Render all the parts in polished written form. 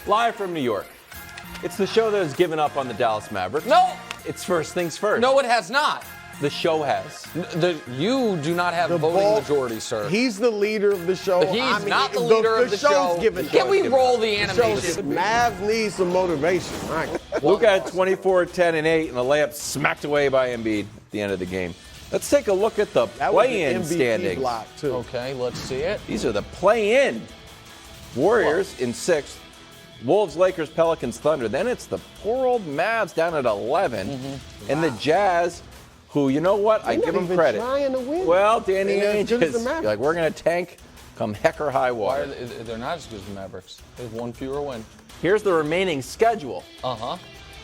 live from New York. It's the show that has given up on the Dallas Mavericks. No. It's first things first. No, it has not. The show has. You do not have The voting bulk, majority, sir. He's the leader of the show. He's not the leader of the show. Given Can we roll the shows animation? Mavs need some motivation. All right. Luka had 24, 10, and 8, and a layup smacked away by Embiid at the end of the game. Let's take a look at the play-in standings. Block too. Okay, let's see it. These are the play-in. Warriors in 6th. Wolves, Lakers, Pelicans, Thunder. Then it's the poor old Mavs down at 11. And the Jazz, who, you know what? I give them credit. Trying to win. Well, Danny Ainge good as the is Mavericks. like, we're going to tank come heck or high water. They're not as good as the Mavericks. They have one fewer win. Here's the remaining schedule. Uh-huh.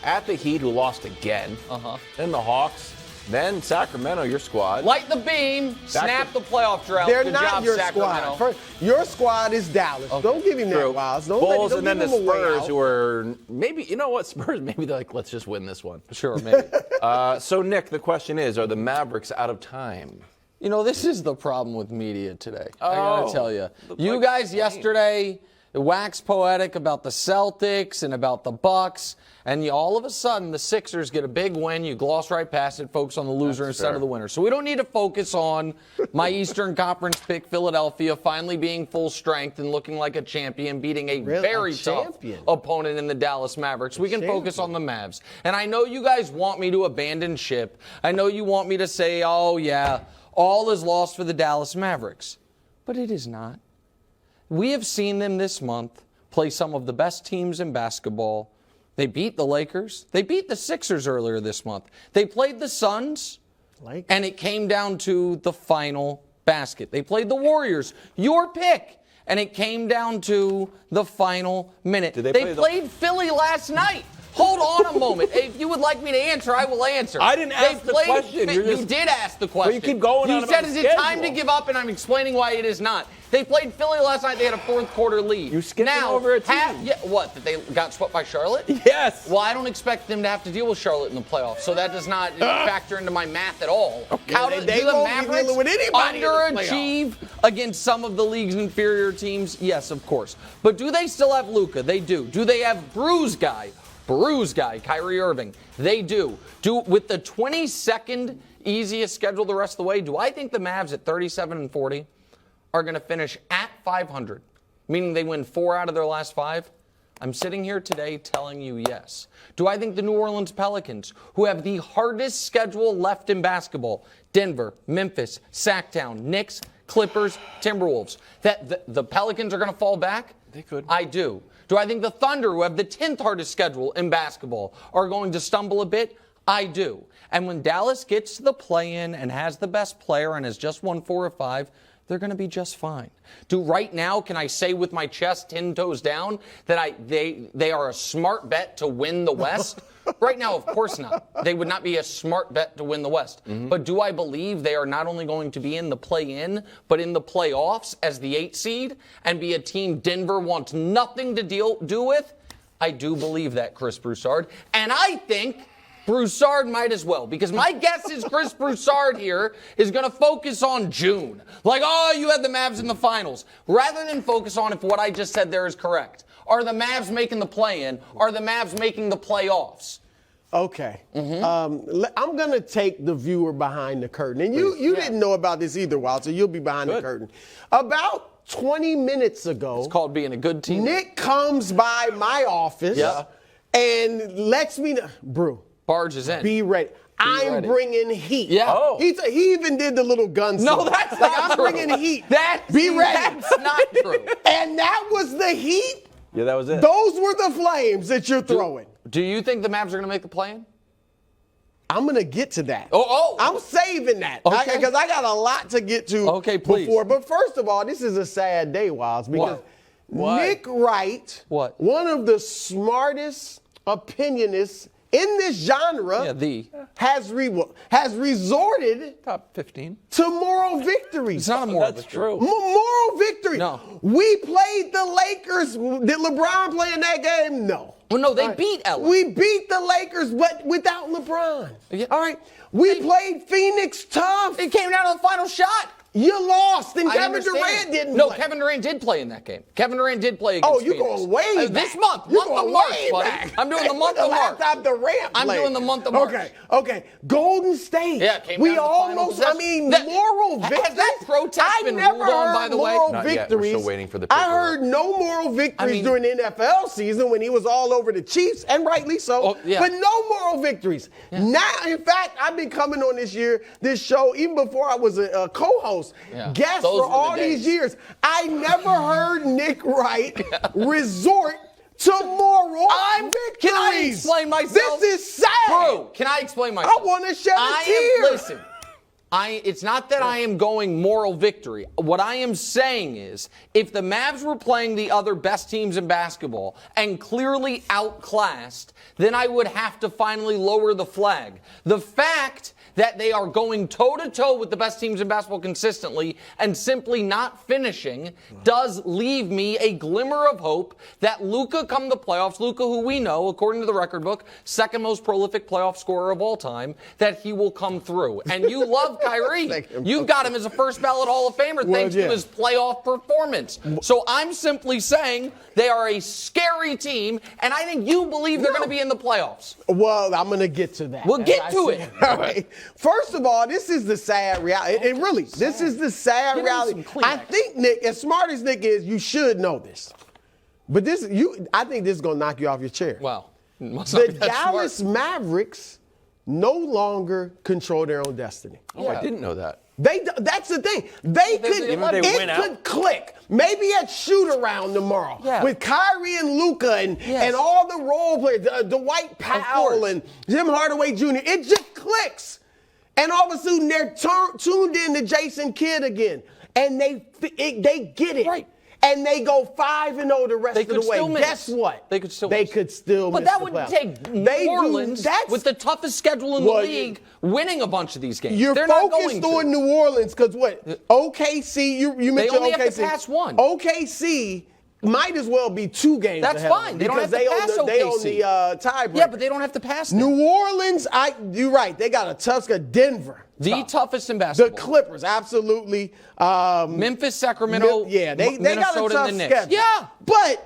At the Heat, who lost again. Uh-huh. Then the Hawks. Then Sacramento, your squad. Light the beam. Snap the playoff drought. They're Good not job, your Sacramento. squad. Your squad is Dallas. Okay. Don't give him True. that, Wiles. Bulls, Don't and then the give him a way Spurs, out. who are maybe, you know what, Spurs, maybe they're like, let's just win this one. Sure, maybe. So, Nick, the question is, are the Mavericks out of time? You know, this is the problem with media today. I gotta tell you. You like guys yesterday waxed poetic about the Celtics and about the Bucks, and all of a sudden the Sixers get a big win. You gloss right past it, focus on the loser instead of the winner. So we don't need to focus on my Eastern Conference pick, Philadelphia, finally being full strength and looking like a champion, beating a very tough opponent in the Dallas Mavericks. We can focus on the Mavs. And I know you guys want me to abandon ship. I know you want me to say, oh, yeah, all is lost for the Dallas Mavericks. But it is not. We have seen them this month play some of the best teams in basketball. They beat the Lakers. They beat the Sixers earlier this month. They played the Suns, and it came down to the final basket. They played the Warriors, your pick, and it came down to the final minute. They played Philly last night. Hold on a moment. If you would like me to answer, I will answer. I didn't ask the question. You did ask the question. Well, you keep going on You said, about is the it time schedule? to give up? And I'm explaining why it is not. They played Philly last night. They had a fourth quarter lead. You're skipping over a team. What, that they got swept by Charlotte? Yes. Well, I don't expect them to have to deal with Charlotte in the playoffs, so that does not factor into my math at all. Okay. How do They the won't be Mavericks dealing with anybody in the underachieve against some of the league's inferior teams? Yes, of course. But do they still have Luka? They do. Do they have Bruise Guy, Kyrie Irving? They do. With the 22nd easiest schedule the rest of the way, do I think the Mavs at 37-40 are going to finish at 500, meaning they win 4 out of their last 5? I'm sitting here today telling you yes. Do I think the New Orleans Pelicans, who have the hardest schedule left in basketball, Denver, Memphis, Sacktown, Knicks, Clippers, Timberwolves, that the Pelicans are going to fall back? They could. I do. Do I think the Thunder, who have the 10th hardest schedule in basketball, are going to stumble a bit? I do. And when Dallas gets to the play-in and has the best player and has just won 4 or 5, they're going to be just fine. Right now, can I say with my chest 10 toes down that they are a smart bet to win the West? Right now, of course not. They would not be a smart bet to win the West. But do I believe they are not only going to be in the play-in, but in the playoffs as the 8th seed and be a team Denver wants nothing to do with? I do believe that, Chris Broussard. And I think Broussard might as well, because my guess is Chris Broussard here is going to focus on June. Like, oh, you had the Mavs in the finals. Rather than focus on if what I just said there is correct. Are the Mavs making the play-in? Are the Mavs making the playoffs? Okay. I'm going to take the viewer behind the curtain. And you didn't know about this either, Wild, so you'll be behind the curtain. About 20 minutes ago, it's called being a good team. Nick comes by my office and lets me know, Brew. Barge is in. Be ready. I'm bringing heat. Yeah. Oh. He even did the little gun No, signal. that's not I'm true. bringing heat. Be ready. That's not true. And that was the heat. Yeah, that was it. Those were the flames that you're throwing. Do you think the Mavs are going to make the play-in? I'm going to get to that. Oh. I'm saving that. Okay. Because I got a lot to get to please. before. But first of all, this is a sad day, Wiles, because What? Nick Wright, one of the smartest opinionists in this genre, has resorted top 15 to moral victories. It's not a moral That's victory. true. Moral victory. No. We played the Lakers. Did LeBron play in that game? No. Well, no, they beat LA. We beat the Lakers, but without LeBron. Yeah. All right. We played Phoenix tough. It came down to the final shot. You lost, and I Kevin understand. Durant didn't No, play. Kevin Durant did play in that game. Kevin Durant did play against you're Phoenix. going way back. This month. You're month going of March, way buddy. back. I'm doing the month of March. The last time Durant I'm played. doing the month of March. Okay. Golden State. Yeah, came we down to the final almost, possession. moral Has victories. that protest I been never ruled on, heard by the way? moral Not yet. We're victories. still waiting for the I paperwork. heard no moral victories mean- during the NFL season when he was all over the Chiefs, and rightly so. Oh, yeah. But no moral victories. Yeah. Now, in fact, I've been coming on this show, even before I was a co-host, Yeah. guest Those for were the all days. these years. I never heard Nick Wright resort to moral victories. Can I explain myself? This is sad. Bro, can I explain myself? I want to shed a tear. Listen, it's not that I am going moral victory. What I am saying is, if the Mavs were playing the other best teams in basketball and clearly outclassed, then I would have to finally lower the flag. The fact that they are going toe-to-toe with the best teams in basketball consistently and simply not finishing does leave me a glimmer of hope that Luka come the playoffs, Luka who we know, according to the record book, second most prolific playoff scorer of all time, that he will come through. And you love Kyrie. You've got him as a first ballot Hall of Famer thanks to his playoff performance. So I'm simply saying they are a scary team, and I think you believe they're going to be in the playoffs. Well, I'm going to get to that. We'll get As to I it. said. All right. First of all, this is the sad reality. And really, this is the sad Give him reality. some Kleenex. I think, Nick, as smart as Nick is, you should know this. But I think this is going to knock you off your chair. Wow. Must not The be that Dallas smart. Mavericks no longer control their own destiny. Oh, I didn't know that. That's the thing. They could, Even if they win it out? could click. Maybe at shoot around tomorrow Yeah. with Kyrie and Luka and Yes. all the role players, Dwight Powell course. and Jim Hardaway Jr. It just clicks. And all of a sudden they're tuned in to Jason Kidd again. And they get it. Right. And they go 5-0 the rest They of could the way. still miss. Guess what? They could still They miss. could still But miss that the would playoffs. take New They do- Orleans that's- with the toughest schedule in the Well, league winning a bunch of these games. You're They're not going focused to. on New Orleans because what? OKC, you mentioned only have OKC. to pass one. OKC might as well be 2 games That's ahead of fine. them They don't because have to pass they own OKC. the tiebreaker. Yeah, but they don't have to pass them. New Orleans, you're right. They got a tough Denver. The toughest in The basketball. Clippers, absolutely. Memphis, Sacramento, They got a Minnesota, tough and the Knicks. schedule. Yeah. But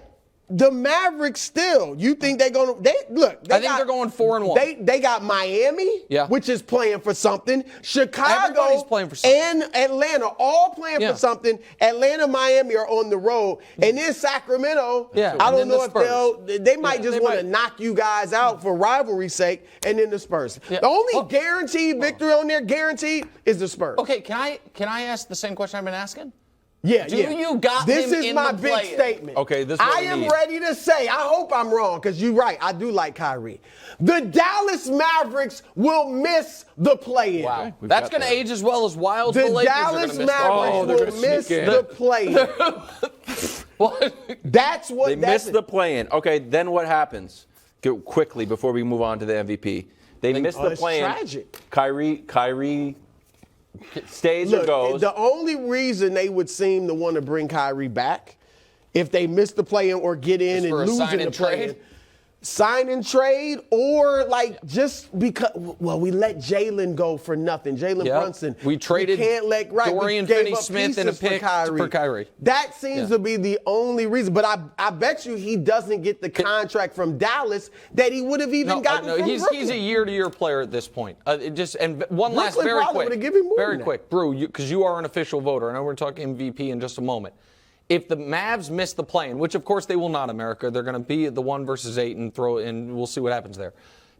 the Mavericks still, you think they're going to, I think they're going 4-1. They got Miami, Yeah. which is playing for something. Chicago Everybody's playing for something. and Atlanta all playing Yeah. for something. Atlanta, Miami are on the road. And then Sacramento, Yeah, I and don't then know the if they might Yeah, just they want to might. knock you guys out for rivalry's sake, and then the Spurs. Yeah. The only Oh. guaranteed victory on there, guaranteed, is the Spurs. Okay, can I ask the same question I've been asking? Yeah, Do yeah. you got this him is in my the big play-in? statement. Okay, this is what I we am need. ready to say, I hope I'm wrong, because you're right. I do like Kyrie. The Dallas Mavericks will miss the play-in. Wow. we've That's got going to that. age as well as Wild. The The Lakers Dallas are going to miss Mavericks Oh, they're will gonna miss sneak in. the play-in. What? That's what They that's missed the play-in. Okay, then what happens? Quickly, before we move on to the MVP. They missed the it's play-in. tragic. Kyrie stays or Look, goes. the only reason they would seem to want to bring Kyrie back if they miss the play-in or get in Is and for a lose sign in the and trade? play-in. Sign and trade, or just because, we let Jalen go for nothing. Jalen Yep. Brunson. We traded can't let, right, Dorian we gave up Finney-Smith and a pieces pick for Kyrie. That seems to be the only reason. But I bet you he doesn't get the contract from Dallas that he would have even gotten from he's Brooklyn. a year-to-year player at this point. One last, Brooklyn very probably quick, would've given him more very than that. quick, Brew, because you are an official voter. I know we're talking MVP in just a moment. If the Mavs miss the play-in, which of course they will not, America, they're going to be at the 1 versus 8 and we'll see what happens there.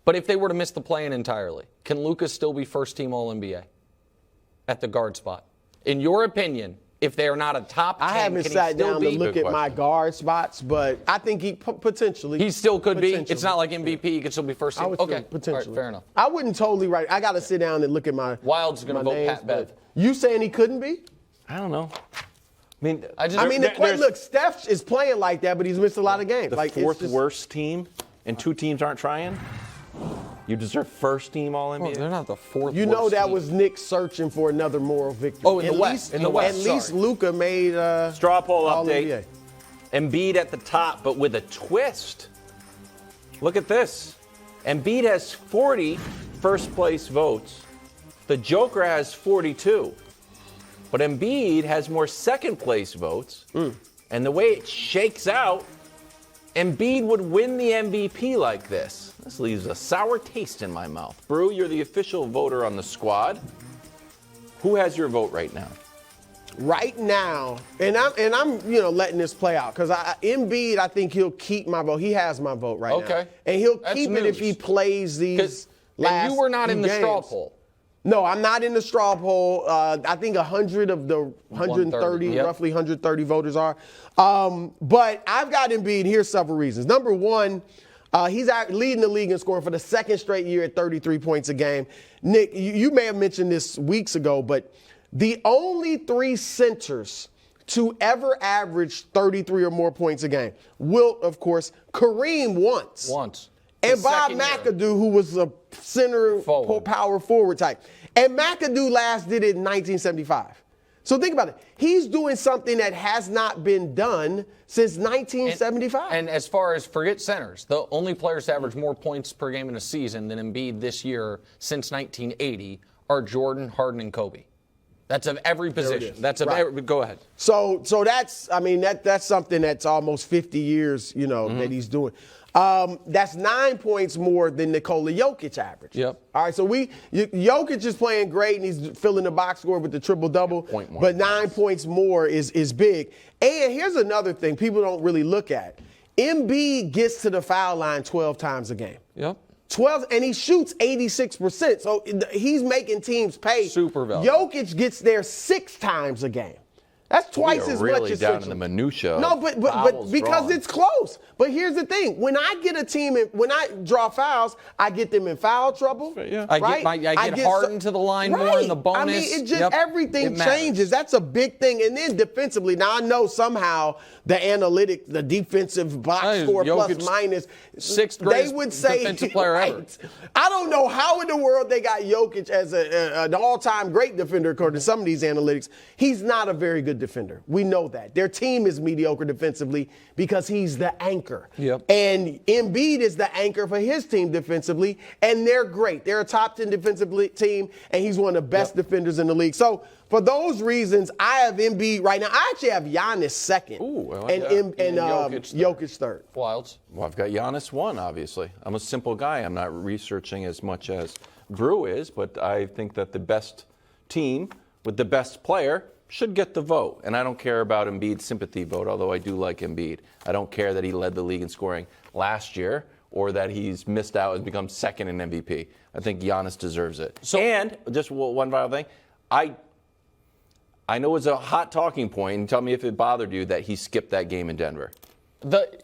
But if they were to miss the play-in entirely, can Luka still be first-team All-NBA at the guard spot? In your opinion, if they are not a top 10, I haven't can he sat still down to be? look Good at my question. guard spots, but I think he potentially. He still could be. Potentially. It's not like MVP. He could still be first I team. would Okay, say potentially. All right, fair enough. I wouldn't totally right. I got to sit down and look at my. Wild's gonna my vote names, Pat Bev. but You saying he couldn't be? I don't know. I mean, Look, Steph is playing like that, but he's missed a lot of games. the Like, it's fourth just- worst team, and 2 teams aren't trying. You deserve first team All NBA. Well, they're not the fourth. You know worst that team. was Nick searching for another moral victory. Oh, in the At West, least- in the West, At least sorry. Luka made Straw poll All-NBA. update. Embiid at the top, but with a twist. Look at this. Embiid has 40 first place votes. The Joker has 42. But Embiid has more second-place votes. And the way it shakes out, Embiid would win the MVP like this. This leaves a sour taste in my mouth. Brew, you're the official voter on the squad. Who has your vote right now? Right now, and I'm letting this play out because Embiid, I think he'll keep my vote. He has my vote right now. Okay. And he'll That's keep news. it if he plays these last And you were not few in the straw games. poll. No, I'm not in the straw poll. I think 100 of the 130, yep. roughly 130 voters are. But I've got Embiid. Here's several reasons. Number one, he's leading the league in scoring for the second straight year at 33 points a game. Nick, you may have mentioned this weeks ago, but the only 3 centers to ever average 33 or more points a game. Wilt, of course, Kareem once. And The Bob second year. McAdoo, who was a center Forward. power forward type. And McAdoo last did it in 1975. So think about it. He's doing something that has not been done since 1975. And as far as forget centers, the only players to average more points per game in a season than Embiid this year since 1980 are Jordan, Harden, and Kobe. That's of every position. That's of every. Go ahead. So that's that's something that's almost 50 years, that he's doing. That's 9 points more than Nikola Jokic average. Yep. All right, so Jokic is playing great and he's filling the box score with the triple-double, but 9 points more is big. And here's another thing people don't really look at. Embiid gets to the foul line 12 times a game. Yep. 12, and he shoots 86%. So he's making teams pay. Super valuable. Jokic gets there 6 times a game. That's twice as really much as down in the minutia. No, but because it's close. But here's the thing: when I get a team, when I draw fouls, I get them in foul trouble. Yeah. I get Harden to the line more in the bonus. I mean, it just everything changes. That's a big thing. And then defensively, now I know somehow the analytics, the defensive box score Jokic, plus minus, 6th they greatest would say defensive player ever. I don't know how in the world they got Jokic as an all-time great defender according to some of these analytics. He's not a very good defender. We know that. Their team is mediocre defensively because he's the anchor. Yep. And Embiid is the anchor for his team defensively, and they're great. They're a top 10 defensive team, and he's one of the best defenders in the league. So for those reasons, I have Embiid right now. I actually have Giannis second. Ooh, I like and that. Jokic third. Wilds. Well, I've got Giannis 1, obviously. I'm a simple guy. I'm not researching as much as Brew is, but I think that the best team with the best player should get the vote. And I don't care about Embiid's sympathy vote, although I do like Embiid. I don't care that he led the league in scoring last year or that he's missed out and become second in MVP. I think Giannis deserves it. And just one final thing. I know it's a hot talking point, and tell me if it bothered you that he skipped that game in Denver.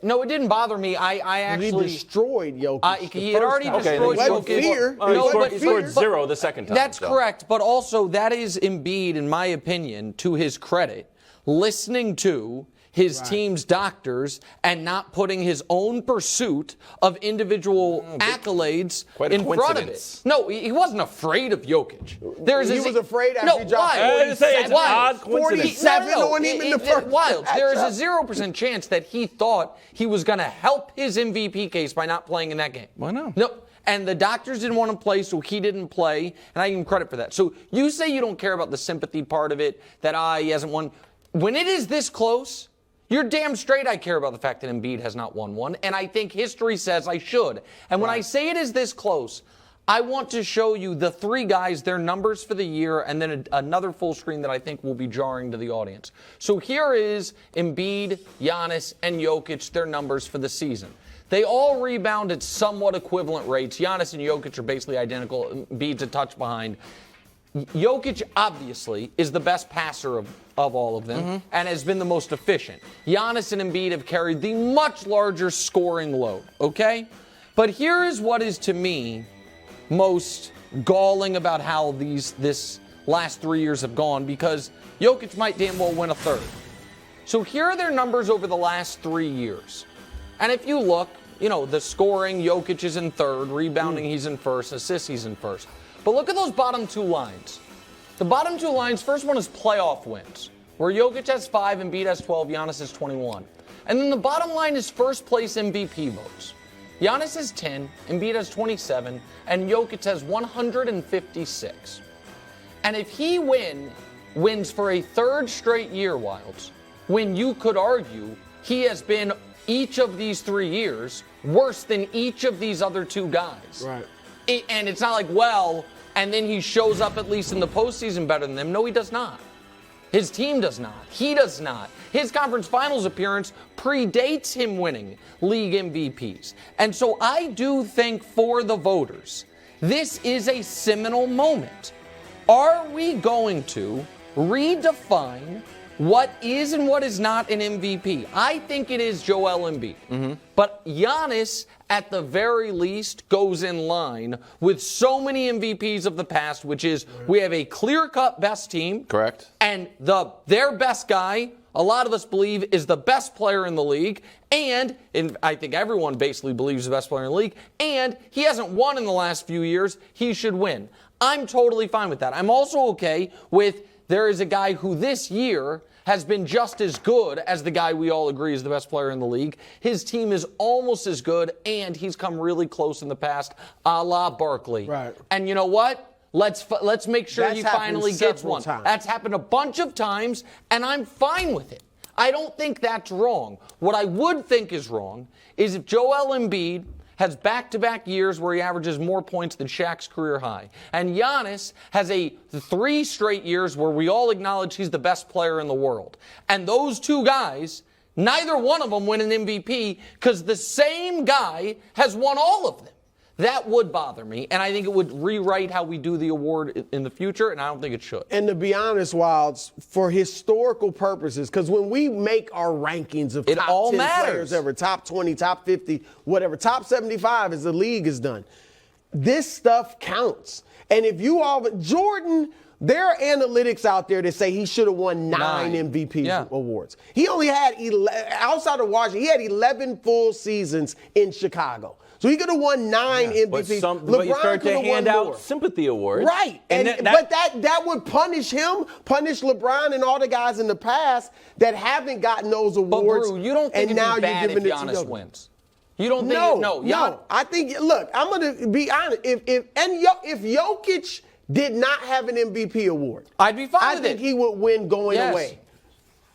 No, it didn't bother me. I actually He destroyed Jokic. He had already destroyed Jokic. He scored 0 the second time. That's correct, but also that is Embiid, in my opinion, to his credit, listening to his team's doctors and not putting his own pursuit of individual accolades in front of it. No, he wasn't afraid of Jokic. He was afraid after he dropped 47 on him in the first. Wilds. There is a 0% chance that he thought he was going to help his MVP case by not playing in that game. Why not? No. And the doctors didn't want to play, so he didn't play, and I give him credit for that. So you say you don't care about the sympathy part of it, that he hasn't won. When it is this close, you're damn straight I care about the fact that Embiid has not won one, and I think history says I should. And when I say it is this close, I want to show you the 3 guys, their numbers for the year, and then another full screen that I think will be jarring to the audience. So here is Embiid, Giannis, and Jokic, their numbers for the season. They all rebound at somewhat equivalent rates. Giannis and Jokic are basically identical. Embiid's a touch behind. Jokic, obviously, is the best passer of all of them and has been the most efficient. Giannis and Embiid have carried the much larger scoring load, okay? But here is what is, to me, most galling about how this last 3 years have gone, because Jokic might damn well win a third. So here are their numbers over the last 3 years. And if you look, the scoring, Jokic is in third, rebounding, he's in first, assists, he's in first. But look at those bottom 2 lines. The bottom 2 lines, first one is playoff wins, where Jokic has 5, Embiid has 12, Giannis has 21. And then the bottom line is first place MVP votes. Giannis has 10, Embiid has 27, and Jokic has 156. And if he wins for a third straight year, Wilds, when you could argue he has been each of these 3 years worse than each of these other two guys. Right. And it's not like, well, and then he shows up at least in the postseason better than them. No, he does not. His team does not. He does not. His conference finals appearance predates him winning league MVPs. And so I do think for the voters, this is a seminal moment. Are we going to redefine what is and what is not an MVP? I think it is Joel Embiid. Mm-hmm. But Giannis, at the very least, goes in line with so many MVPs of the past, which is we have a clear-cut best team. Correct. And their best guy, a lot of us believe, is the best player in the league. And I think everyone basically believes the best player in the league. And he hasn't won in the last few years. He should win. I'm totally fine with that. I'm also okay with there is a guy who this year has been just as good as the guy we all agree is the best player in the league. His team is almost as good, and he's come really close in the past, a la Barkley. Right. And you know what? Let's make sure he finally gets one. Times. That's happened a bunch of times, and I'm fine with it. I don't think that's wrong. What I would think is wrong is if Joel Embiid has back-to-back years where he averages more points than Shaq's career high. And Giannis has 3 straight years where we all acknowledge he's the best player in the world. And those two guys, neither one of them win an MVP because the same guy has won all of them. That would bother me, and I think it would rewrite how we do the award in the future, and I don't think it should. And to be honest, Wilds, for historical purposes, because when we make our rankings of top 10 players ever, top 20, top 50, whatever, top 75 as the league is done, this stuff counts. And if you all, Jordan, there are analytics out there that say he should have won 9 MVP awards. He only had, outside of Washington, he had 11 full seasons in Chicago. So he could have won 9 MVPs. But you start to hand out sympathy awards. Right. But that would punish him, punish LeBron and all the guys in the past that haven't gotten those awards. But, Brew, you don't think it'd be bad if Giannis wins? You don't think No. I think, look, I'm going to be honest. If Jokić did not have an MVP award, I'd be fine with it. I think he would win going away.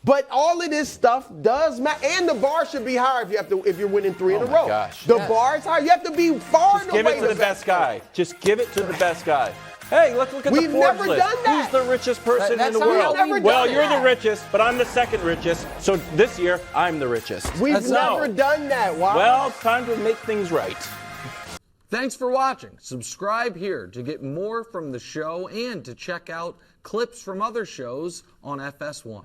But all of this stuff does matter, and the bar should be higher if you're winning 3 in a row. Gosh. The bar is higher. You have to be far and away. Give it to the best guy. Just give it to the best guy. Hey, let's look at the Forbes list. We've never done that. Who's the richest person in the world? Well, you're the richest, but I'm the second richest. So this year, I'm the richest. We've never done that. Wow. Well, it's time to make things right. Thanks for watching. Subscribe here to get more from the show and to check out clips from other shows on FS1.